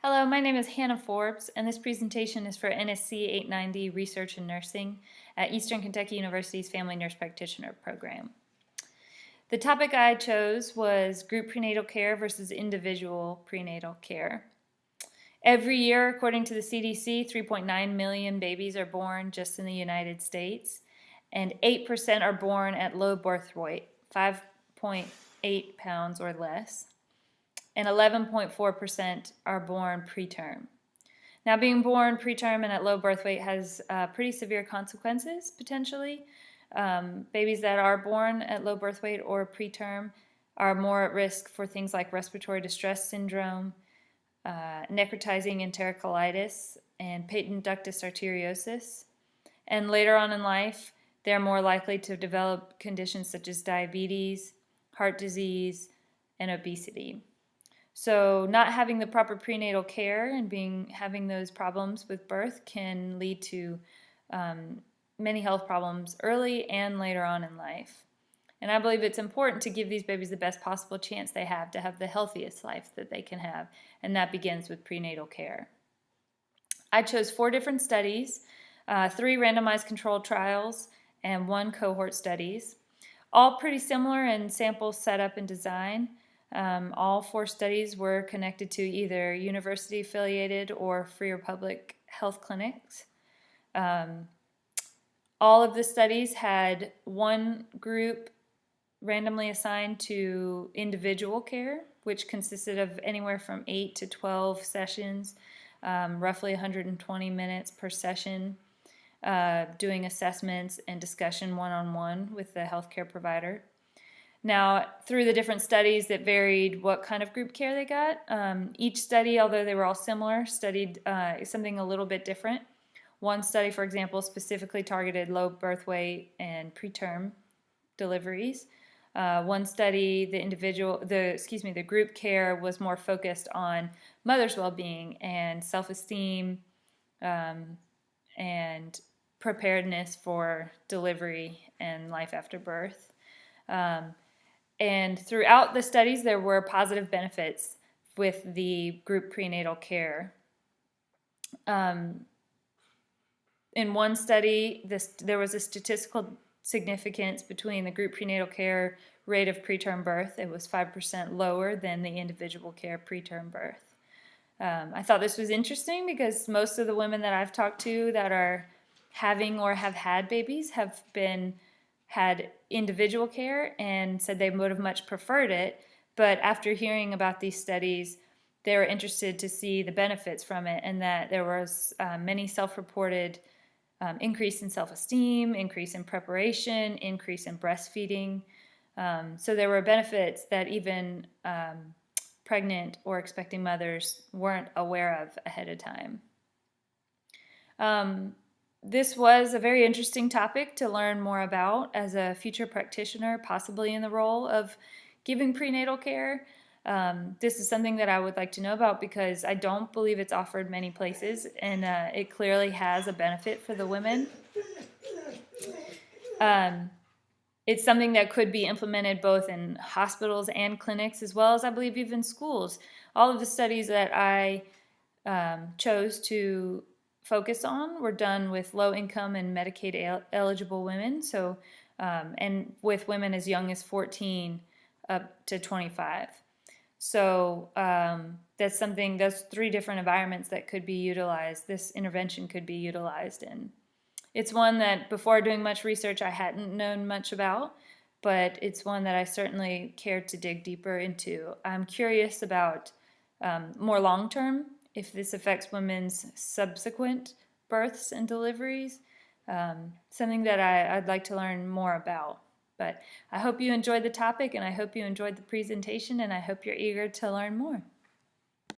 Hello, my name is Hannah Forbes, and this presentation is for NSC 890 Research in Nursing at Eastern Kentucky University's Family Nurse Practitioner program. The topic I chose was group prenatal care versus individual prenatal care. Every year, according to the CDC, 3.9 million babies are born just in the United States, and 8% are born at low birth weight, 5.8 pounds or less, and 11.4% are born preterm. Now, being born preterm and at low birth weight has pretty severe consequences, potentially. Babies that are born at low birth weight or preterm are more at risk for things like respiratory distress syndrome, necrotizing enterocolitis, and patent ductus arteriosus. And later on in life, they're more likely to develop conditions such as diabetes, heart disease, and obesity. So not having the proper prenatal care and having those problems with birth can lead to many health problems early and later on in life. And I believe it's important to give these babies the best possible chance they have to have the healthiest life that they can have, and that begins with prenatal care. I chose 4 different studies, 3 randomized controlled trials, and 1 cohort studies, all pretty similar in sample setup and design. All 4 studies were connected to either university-affiliated or free or public health clinics. All of the studies had one group randomly assigned to individual care, which consisted of anywhere from 8 to 12 sessions, roughly 120 minutes per session, doing assessments and discussion one-on-one with the healthcare provider. Now, through the different studies, it varied what kind of group care they got. Each study, although they were all similar, studied something a little bit different. One study, for example, specifically targeted low birth weight and preterm deliveries. One study, the group care was more focused on mother's well-being and self-esteem and preparedness for delivery and life after birth. And throughout the studies, there were positive benefits with the group prenatal care. In one study, there was a statistical significance between the group prenatal care rate of preterm birth. It was 5% lower than the individual care preterm birth. I thought this was interesting because most of the women that I've talked to that are having or have had babies have had individual care and said they would have much preferred it, but after hearing about these studies, they were interested to see the benefits from it, and that there was many self-reported increase in self-esteem, increase in preparation, increase in breastfeeding. So there were benefits that even pregnant or expecting mothers weren't aware of ahead of time. This was a very interesting topic to learn more about as a future practitioner, possibly in the role of giving prenatal care. This is something that I would like to know about because I don't believe it's offered many places, and it clearly has a benefit for the women. It's something that could be implemented both in hospitals and clinics, as well as I believe even schools. All of the studies that I chose to focus on were done with low-income and Medicaid-eligible women, so and with women as young as 14 up to 25. So that's 3 different environments that could be utilized. This intervention could be utilized in. It's one that before doing much research I hadn't known much about, but it's one that I certainly cared to dig deeper into. I'm curious about more long-term, if this affects women's subsequent births and deliveries, something that I'd like to learn more about. But I hope you enjoyed the topic, and I hope you enjoyed the presentation, and I hope you're eager to learn more.